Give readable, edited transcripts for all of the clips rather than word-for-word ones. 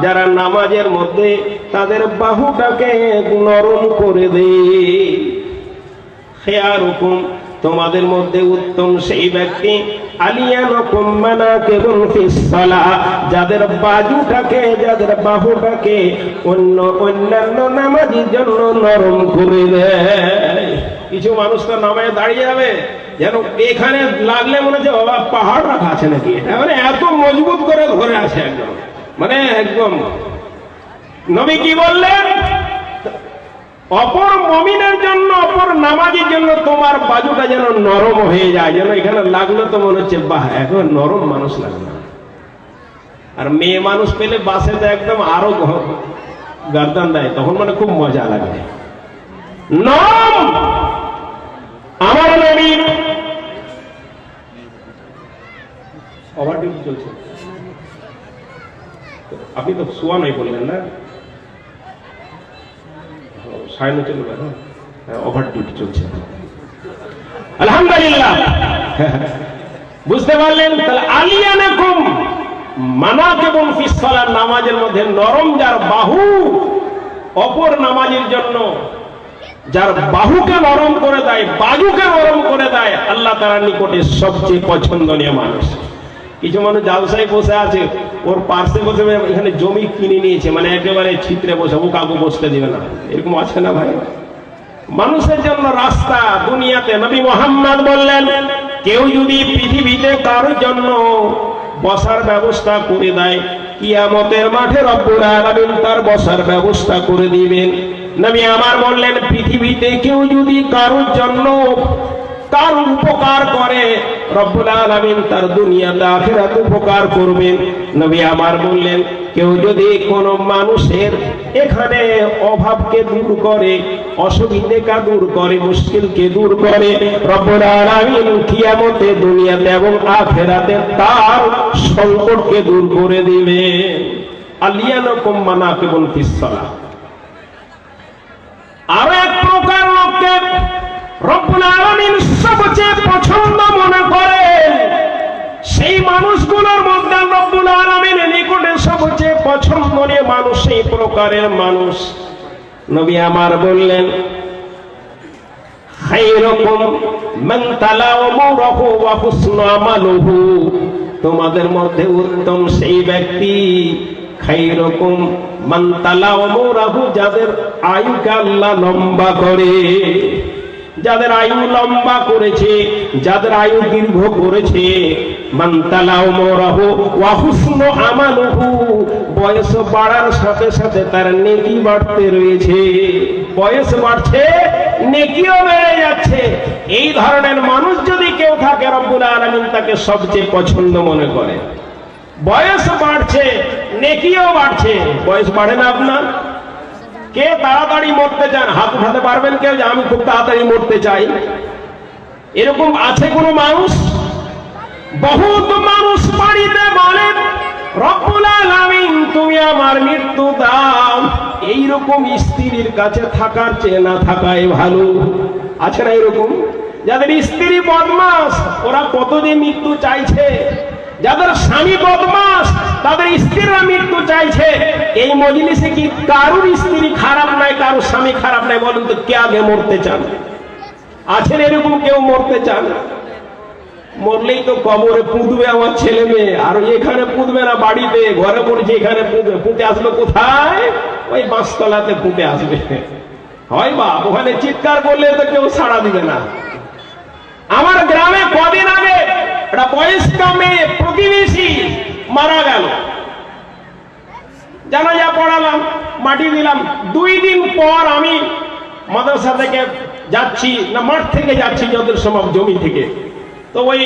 যারা নামাজের মধ্যে তাদের বাহুটাকে নরম করে দেয়। খেয়ারুকুম, তোমাদের মধ্যে উত্তম সেই ব্যক্তি আলিয়ানুকুম মানাকিবুন ফিস সালাহ, যাদের বাজুটাকে যাদের বাহুটাকে অন্যান্য নামাজের জন্য নরম করে দেয়। কিছু মানুষ তো নামাজে দাঁড়িয়ে যাবে যেন এখানে লাগলে মনে হচ্ছে বাবা পাহাড় রাখা আছে নাকি, এটা মানে এত মজবুত করে ধরে আছে একদম, মানে একদম। নবী কি বললেন? অপর মুমিনের জন্য, অপর নামাজের জন্য তোমার বাজুটা যেন নরম হয়ে যায়, যেন এখানে লাগলো তো মনে হচ্ছে বাহ এখন নরম মানুষ লাগলো। আর মেয়ে মানুষ পেলে বাসে তো একদম আরো গর্দান দেয়, তখন মানে খুব মজা লাগে। নরম আমার নবী। ওভার ডিউটি চলছে, আপনি তো শোয়া নাই বললেন না? সাড়ে চলবে, ওভার ডিউটি চলছে, আলহামদুলিল্লাহ। বুঝতে পারলেন? তাহলে আলিয়ানাকুম মানাকিবুন ফিস সালাহ, নামাজের মধ্যে নরম যার বাহু, অপর নামাজের জন্য যার বাহুকে নরম করে দেয়, বাজুকে নরম করে দেয়, আল্লাহ তাআলার নিকটে সবচেয়ে পছন্দনীয় মানুষ। কিছু মানুষ জালসায় বসে আছে, ওর পার্শ্বে বসে এখানে জমি কিনে নিয়েছে, মানে একেবারে ছিত্রে বসে, ও কাউকে বসতে দিবে না, এরকম আছে না ভাই? মানুষের জন্য রাস্তা দুনিয়াতে নবী মুহাম্মদ বললেন, কেউ যদি পৃথিবীতে কারোর জন্য বসার ব্যবস্থা করে দেয়, কিয়ামতের মাঠে রব্বুল আলামিন তার বসার ব্যবস্থা করে দিবেন। নবী আমার বললেন, পৃথিবীতে কেউ যদি কারোর জন্য তার উপকার করে, রব্বুল আলামিন তার দুনিয়াতে আখিরাতে উপকার করবেন। নবী আমার বললেন, কেউ যদি কোন মানুষের এখানে অভাবকে দূর করে, অসুবিধাকে দূর করে, মুশকিলকে দূর করে, রব্বুল আলামিন কিয়ামতে দুনিয়াতে এবং আখিরাতে তার সংকটকে দূর করে দিবেন। আলিয়ানুকুম মানাকিবুন ফিস সালাহ। আর এক প্রকার লোককে রব্বুল আলামিন সবচেয়ে পছন্দ মনে করেন, সেই মানুষগুলোর মধ্যে রব্বুল আলামিনের নিকটে সবচেয়ে পছন্দনীয় মানুষ সেই প্রকারের মানুষ। নবী আমার বললেন, খায়রুকুম মান তালা উমুরহু ওয়া হুসনা আমালুহু, তোমাদের মধ্যে উত্তম সেই ব্যক্তি, খায়রুকুম মান তালা উমুরহু, যাদের আয়ুকে আল্লাহ লম্বা করে, যাদের আয়ু লম্বা করেছে, যাদের আয়ু দীর্ঘ করেছে। মান তালা উমুরহু ওয়া হুসনু আমালুহু, বয়স বাড়ার সাথে সাথে তার নেকি বাড়তে রয়েছে, বয়স বাড়ছে নেকিও বেড়ে যাচ্ছে। এই ধরনের মানুষ যদি কেউ থাকে, রব্বুল আলামিন তাকে সবচেয়ে পছন্দ মনে করে। বয়স বাড়ছে, নেকিও বাড়ছে। বয়স বাড়ে না আপনার? কে তাড়াতাড়ি মরতে চান? হাত উঠাতে পারবেন কেউ যে আমি খুব তাড়াতাড়ি মরতে চাই? এরকম আছে কোন মানুষ? বহুত মানুষ বাড়িতে বলেন, রব্বুল আলামিন তুমি আমার মৃত্যু দাও। এইরকম স্ত্রীর কাছে থাকার চেয়ে না থাকাই ভালো। আছে না এরকম? যাদের স্ত্রী বদমাস, ওরা কত যে মৃত্যু চাইছে। যাদের স্বামী বদমাস, তাদের স্ত্রীরা মৃত্যু চাইছে। এই মজলিসে কি কারুর স্ত্রী খারাপ নাই, কারুর স্বামী খারাপ নাই? বলেন তো, কে আগে মরতে চান? আছেন এরকম কেউ মরতে চান? মরলেই তো কবরে পুঁতবে আমার ছেলে মেয়ে, আর এখানে পুঁতবে না বাড়িতে, ঘরে পড়েছে এখানে পুঁতবে। পুঁতে আসবে কোথায়? ওই বাঁশতলাতে পুঁতে আসবে। হয় বা ওখানে চিৎকার করলে তো কেউ সাড়া দিবে না। আমার গ্রামে কদিন আগে একটা বয়স্ক মেয়ে প্রতিবেশী মারা গেল। জানাজা পড়ালাম, মাটি দিলাম। 2 দিন পর আমি মাদ্রাসা থেকে যাচ্ছি, না মাঠ থেকে যাচ্ছি, যত সম্ভব জমি থেকে, তো ওই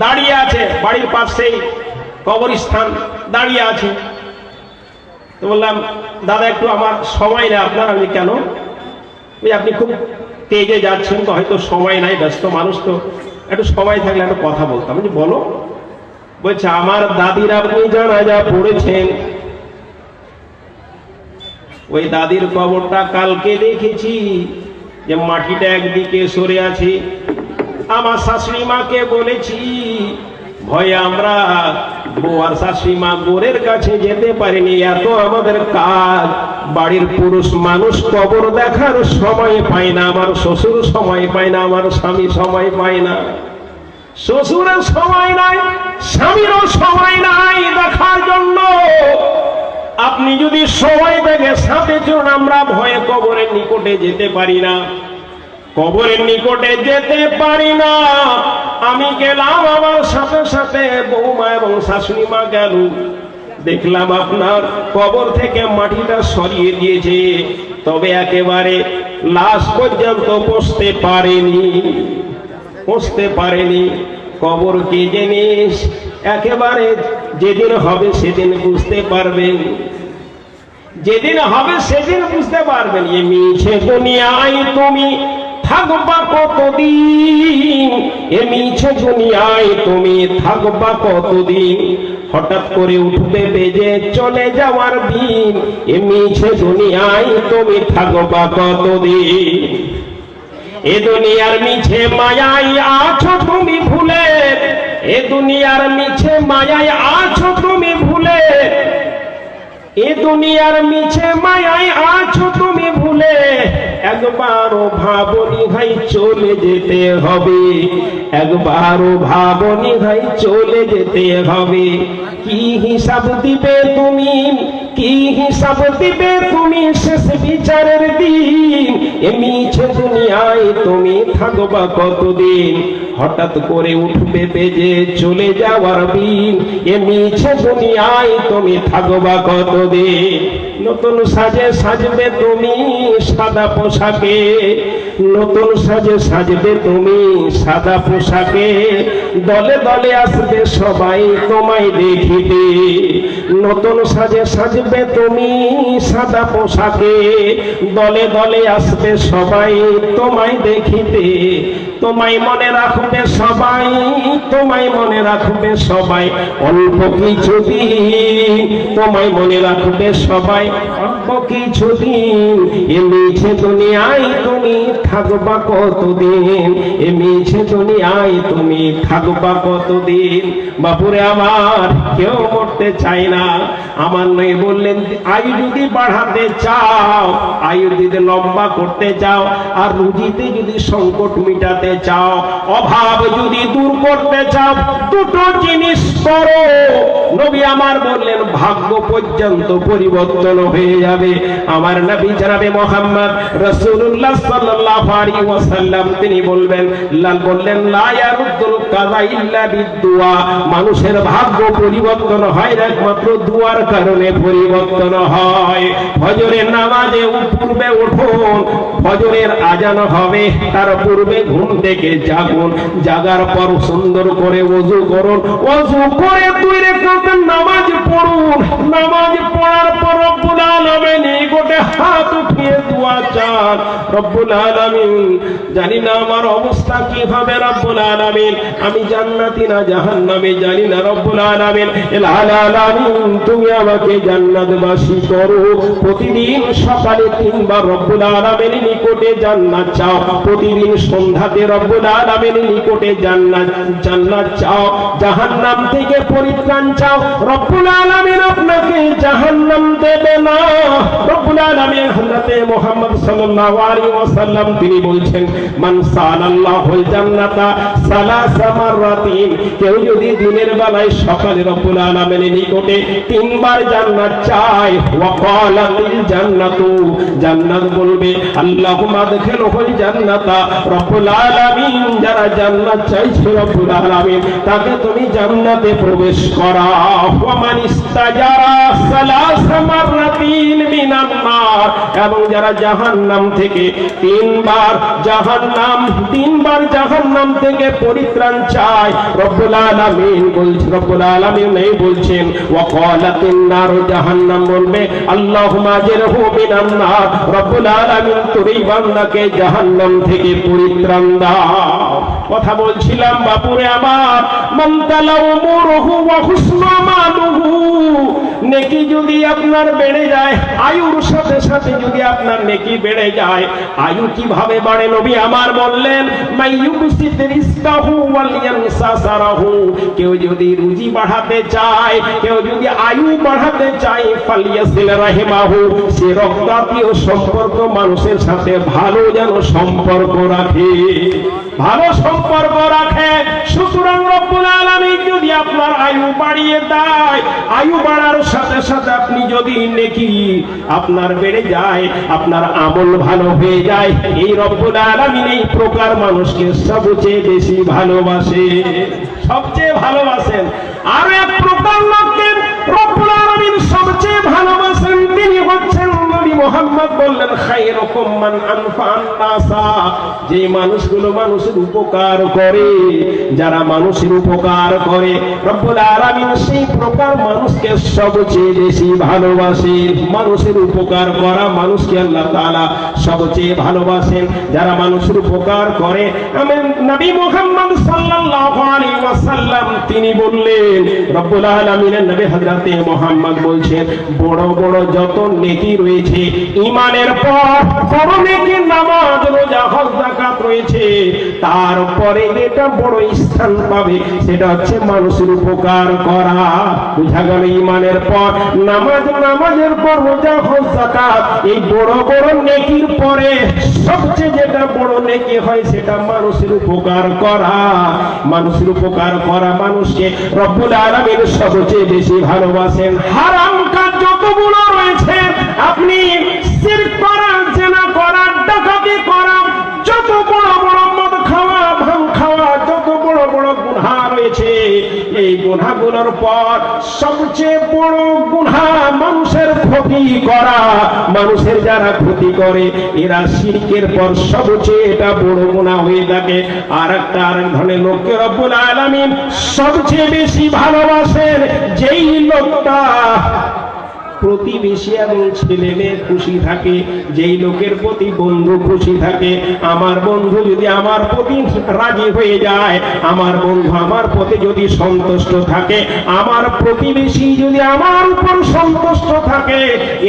দাঁড়িয়ে আছে বাড়ির পাশেই কবরস্থান, দাঁড়িয়ে আছে। তো বললাম, দাদা একটু আমার সময় নেই আপনার। আমি কেন? ওই আপনি খুব তেজে যাচ্ছেন তো, হয়তো সময় নাই, ব্যস্ত মানুষ তো, একটু সময় থাকলে একটা কথা বলতাম। আমি বলো। বলছে, আমার দাদির আপনি জানাজা পড়েছেন, ওই দাদির কবরটা কালকে দেখেছি যে মাটিটা একদিকে সরে আছে। আমার শাশুড়ি মাকে বলেছি, ভয়ে আমরা বউ আর শাশুড়ি মা গোরের কাছে যেতে পারেনি, এত আমাদের কাজ। বাড়ির পুরুষ মানুষ কবর দেখার সময় পায় না, আমার শ্বশুর সময় পায় না, আমার স্বামী সময় পায় না, শ্বশুরের সময় নাই, স্বামীরও সময় নাই দেখার জন্য। আপনি যদি সময় দেখে সাথে চলুন, আমরা ভয়ে কবরের নিকটে যেতে পারি না, কবরের নিকটে যেতে পারি না। আমি গেলাম, আমার সাথে সাথে বৌমা এবং শাশুড়ি মা গেল, দেখলাম আপনার কবর থেকে মাটিটা সরিয়ে দিয়েছে, তবে একেবারে লাশ পর্যন্ত বসতে পারেনি, বসতে পারেনি। কবর কি জিনিস একেবারে যেদিন হবে সেদিন বুঝতে পারবেন, যেদিন হবে সেদিন বুঝতে পারবেন। এ মিছে দুনিয়ায় তুমি থাকবা কতদিন, এ মিছে দুনিয়ায় তুমি থাকবা কতদিন, হঠাৎ করে উঠবে বেজে চলে যাওয়ার দিন, এ মিছে দুনিয়ায় তুমি থাকবা কতদিন। এ দুনিয়ার মিছে মায়ায় আছো তুমি ভুলে, এ দুনিয়ার মিছে মায়ায় আছো তুমি ভুলে, এ দুনিয়ার মিছে মায়ায় আছো তুমি ভুলে, একবারও ভাবনি ভাই চলে যেতে হবে, একবারও ভাবনি ভাই চলে যেতে হবে। কি হিসাব দিবে তুমি, কি হিসাব দিবে তুমি শেষ বিচারের দিন, এ মিছে দুনিয়ায় তুমি থাকবা কতদিন, হঠাৎ করে উঠবে বেজে চলে যাওয়ার দিন, এ মিছে দুনিয়ায় তুমি থাকবা কতদিন। নতুন সাজে সাজবে তুমি সাদা পোশাকে, নতুন সাজে সাজবে তুমি সাদা পোশাকে, দলে দলে আসবে সবাই তোমায় দেখিতে, নতুন সাজে সাজবে তুমি সাদা পোশাকে, দলে দলে আসবে সবাই তোমায় দেখিতে, তোমায় মনে রাখবে সবাই, তোমায় মনে রাখবে সবাই, অল্প কিছুদিন তোমায় মনে রাখবে সবাই, অল্প কিছুদিন। এ মিছে দুনিয়ায় তুমি থাকবা কতদিন, এ মিছে দুনিয়ায় তুমি থাকবা কতদিন। বাপুরে আমার কেউ মরতে চায় না, আমার নয় বললেন আয়ু যদি বাড়াতে চাও, আয়ু যদি লম্বা করতে চাও, আর রুজিতে যদি সংকট মিটাতে চাও, অভাব যদি দূর করতে চাও, দুটো জিনিস করো। নবী আমার বললেন ভাগ্য পর্যন্ত পরিবর্তন হয়ে যাবে। আমার নবী জনাবে মুহাম্মদ রাসূলুল্লাহ সাল্লাল্লাহু আলাইহি ওয়াসাল্লাম তিনি বললেন লা ইয়ারুদ্দুল কাযা ইল্লা বিদুয়া, মানুষের ভাগ্য পরিবর্তন হয় একমাত্র দুয়ার কারণে পরিবর্তন হয়। ফজরের নামাজে পূর্বে উঠুন, ফজরের আজান হবে তার পূর্বে ঘুম থেকে জাগুন, জাগার পর সুন্দর করে ওযু করুন, ওযু করে 2 রাকাত নামাজ পড়ুন, নামাজ পড়ার পর রব্বুল আলামিন নিকটে হাত উঠিয়ে দোয়া চান, রব্বুল আলামিন জানি না আমার অবস্থা কি হবে, রব্বুল আলামিন আমি জান্নাতি না জাহান্নামী জানি না, রব্বুল আলামিন এল আলামিন তুমি আমাকে জান্নাতবাসী করো। প্রতিদিন সকালে 3 বার রব্বুল আলামিন নিকটে জান্নাত চাও, প্রতিদিন সন্ধ্যাতে রব্বুল আলামিন নিকটে জান্নাত চাও, জাহান্নাম থেকে পরিত্রাণ চাও, রব্বুল আলামিন আপনাকে জাহান্নাম দেবে না। রব্বুল আলামিন হযরতে মুহাম্মদ সাল্লাল্লাহু আলাইহি ওয়াসাল্লাম তিনি বলছেন মান সালাল্লাহুল জান্নাতা সালাসা মাররাতিন, কেউ যদি দিনের বেলায় সকালে রব্বুল আলামিনের নিকটে 3 বার জান্নাত চায়, ওয়া ক্বালাতিল জান্নাতু, জান্নাত বলবে আল্লাহুম্মা আদখিলহুল জান্নাতা, রব্বুল আলামিন যারা জান্নাত চাইছে রব্বুল আলামিন তাকে তুমি জান্নাতে প্রবেশ করাও। ওয়া মান ইস্তাজারা সালাসা মাররাতিন মিনান নার, এবং যারা জাহান্নাম থেকে 3 বার জাহান্নাম থেকে পরিত্রাণ চায়, রব্বুল আলামিন বলছেন, রব্বুল আলামিন এই বলছেন ওয়া ক্বালাতিন নার, জাহান্নাম বলবে আল্লাহুম্মা আজরহু মিনান নার, রব্বুল আলামিন তোর এই বান্দাকে জাহান্নাম থেকে পরিত্রাণ দাও। কথা বলছিলাম বাপুরে আমার, মান তালাউ মুরহু ওয়া হুসনু মালুহু, নেকি যদি আপনার বেড়ে যায়, আয়ুর সাথে সাথে যদি আপনার নেকি বেড়ে যায়। আয়ু কিভাবে বাড়ে? নবী আমার বললেন, মাইয়ুবসিত রিজকাহু ওয়াল ইয়ানসাসারাহু, কেউ যদি রুজি বাড়াতে চায়, কেউ যদি আয়ু বাড়াতে চায়, ফালিয়াসিল রাহিমাহু, সে রক্তাতীয় সম্পর্ক মানুষের সাথে ভালো যেন সম্পর্ক রাখে, ভালো সম্পর্ক রাখে। সুতরাং রব্বুল আলামিন যদি আপনার আয়ু বাড়িয়ে দেয়, আয়ু বাড়ার সাথে সাথে আপনি যদি নেকি আপনার বেড়ে যায়, আপনার আমল ভালো হয়ে যায়, এই রব্বুল আলামিন এই প্রকার মানুষকে সবচেয়ে বেশি ভালোবাসে, সবচেয়ে ভালোবাসেন। আর এক প্রকার লোককে রব্বুল আলামিন সবচেয়ে ভালোবাসেন, তিনি হচ্ছেন নবী মুহাম্মদ বললেন, খায়রুকুম মান আনফা'আন নাসা, যে মানুষগুলো মানুষের উপকার করে, যারা মানুষের উপকার করে, রব্বুল আলামিন সেই প্রকার মানুষকে সবচেয়ে বেশি ভালোবাসে। মানুষের উপকার করা মানুষকে আল্লাহ তাআলা সবচেয়ে ভালোবাসেন, যারা মানুষের উপকার করে। আমি নবী মুহাম্মদ সাল্লাল্লাহু আলাইহি ওয়াসাল্লাম তিনি বললেন, রব্বুল আলামিনের নবী হযরতে মুহাম্মদ বলছেন, বড় বড় যত নেকি রয়েছে ঈমানের পর, বড় নেকি নামাজ, রোজা, হজ, যাকাত রয়েছে, তারপরে যেটা বড় স্থান পাবে সেটা হচ্ছে মানুষের উপকার করা। বুঝা গেল? ঈমানের পর নামাজ, নামাজের পর রোজা, হজ, যাকাত, এই বড় বড় নেকির পরে সবচেয়ে যেটা বড় নেকি হয় সেটা মানুষের উপকার করা। মানুষের উপকার করা মানুষকে রব্বুল আলামিন সবচেয়ে বেশি ভালোবাসেন। হারাম কাজ যতগুলো রয়েছে, আপনি শিরক করা, জিনা করা, ডাকাতি করা, যত বড় বড় মদ খাওয়া, ভাঙ খাওয়া, যত বড় বড় গুনাহ রয়েছে, এই গুনাহগুলোর পর সবচেয়ে বড় গুনাহ মানুষের ক্ষতি করা। মানুষের যারা ক্ষতি করে এরা শিরকের পর সবচেয়ে এটা বড় গুনাহ হয়ে থাকে। আর এক ধরনের লোককে রব্বুল আলামিন সবচেয়ে বেশি ভালোবাসেন, যেই লোকটা প্রতিবেশী এবং ছেলে মেয়ে খুশি থাকে, যেই লোকের প্রতি বন্ধু খুশি থাকে। আমার বন্ধু যদি আমার প্রতি রাজি হয়ে যায়, আমার বন্ধু আমার প্রতি যদি সন্তুষ্ট থাকে, আমার প্রতিবেশী যদি আমার উপর সন্তুষ্ট থাকে,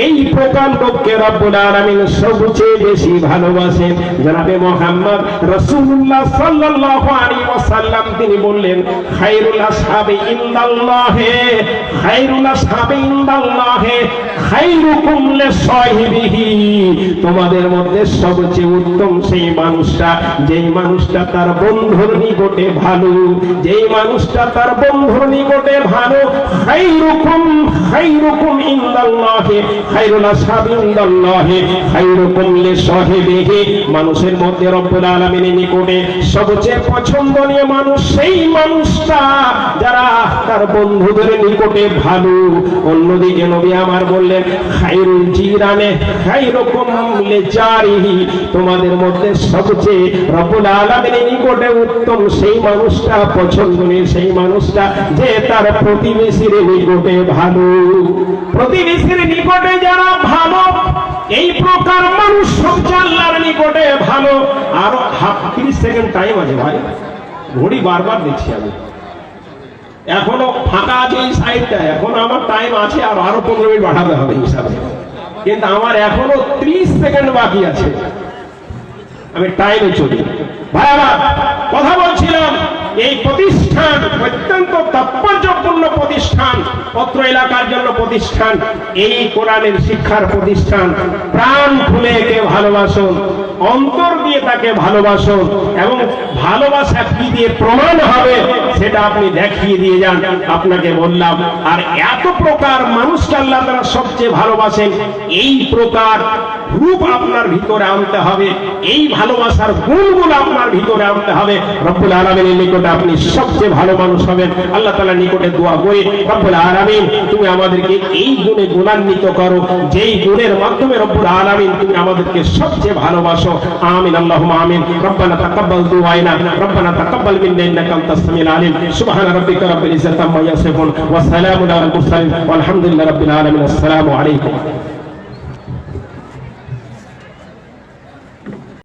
এই প্রকার লোককে রব্বুল আলামিন সবচেয়ে বেশি ভালোবাসেন। জনাবে মুহাম্মদ রাসূলুল্লাহ সাল্লাল্লাহু আলাইহি ওয়াসাল্লাম তিনি বললেন, খায়রুল আসহাবি ইনদাল্লাহি, খায়রুল আসহাবি ইনদাল্লাহি খায়রুকুম লিসাহিবিহি, তোমাদের মধ্যে সবচেয়ে উত্তম সেই মানুষটা, যেই মানুষটা তার বন্ধুর নিকটে ভালো, যেই মানুষটা তার বন্ধুর নিকটে ভালো। খায়রুকুম, খায়রুকুম ইনদাল্লাহি, খায়রুল আসহাবি ইনদাল্লাহি খায়রুকুম লিসাহিবিহি, মানুষের মধ্যে রব্বুল আলামিনের নিকটে সবচেয়ে পছন্দনীয় মানুষ সেই মানুষটা যারা তার বন্ধুদের নিকটে ভালো। অন্যদিকে নবী আমার বললেন, খায়রুল জিরানে খায়রুকুম লিজারিহি, তোমাদের মধ্যে সবচেয়ে রব্বুল আলামিনের নিকটে উত্তম সেই মানুষটা, পছন্দনীয় সেই মানুষটা যে তার প্রতিবেশীর নিকটে ভালো। প্রতিবেশীর নিকটে যারা ভালো, এই প্রকার মানুষ সবচেয়ে আল্লাহর নিকটে ভালো। আরো 30 সেকেন্ড টাইম আছে ভাই, ঘড়ি বারবার দেখছি আমি, এখনো ফাঁকা আছে এই সাইডটা, এখন আমার টাইম আছে, আর আরো 15 মিনিট বাড়াতে হবে হিসাবে, কিন্তু আমার এখনো 30 সেকেন্ড বাকি আছে, আমি টাইমে চলি। ভাই আমার কথা বলছিলাম, এই প্রতিষ্ঠান অত্যন্ত তাৎপর্যপূর্ণ প্রতিষ্ঠান, পত্র এলাকার জন্য প্রতিষ্ঠান, এই কোরআনের শিক্ষার প্রতিষ্ঠান। প্রাণ খুলে একে ভালোবাসুন, অন্তর দিয়ে তাকে ভালোবাসুন, এবং ভালোবাসা কি দিয়ে প্রমাণ হবে সেটা আপনি দেখিয়ে দিয়ে যান। আপনাকে বললাম, আর এত প্রকার মানুষকে আল্লাহ তাআলা সবচেয়ে ভালোবাসেন, এই প্রকার রূপ আপনার ভিতরে আনতে হবে, এই ভালোবাসার গুণগুলো আপনার ভিতরে আনতে হবে। রব্বুল আলামিনের নিকটে আপনি সবচেয়ে ভালো মানুষ হবেন। আল্লাহ তাআলার নিকটে দোয়া করি, রব্বুল আলামিন তুমি আমাদেরকে এই গুণে গুণান্বিত করো, যেই গুণের মাধ্যমে রব্বুল আলামিন তুমি আমাদেরকে সবচেয়ে ভালোবাসো। আমিন, আল্লাহুম্মা আমিন। রব্বানা তাকাব্বাল দুআনা, রব্বানা তাকাব্বাল মিন্না ইন্নাকা আনতাস সামিউল আলিম। সুবহানা রাব্বিকা রাব্বিল ইজ্জাতি আম্মা ইয়াসিফুন ওয়া সালামুন আলাল মুরসালিন ওয়ালহামদুলিল্লাহি রাব্বিল আলামিন। আসসালামু আলাইকুম।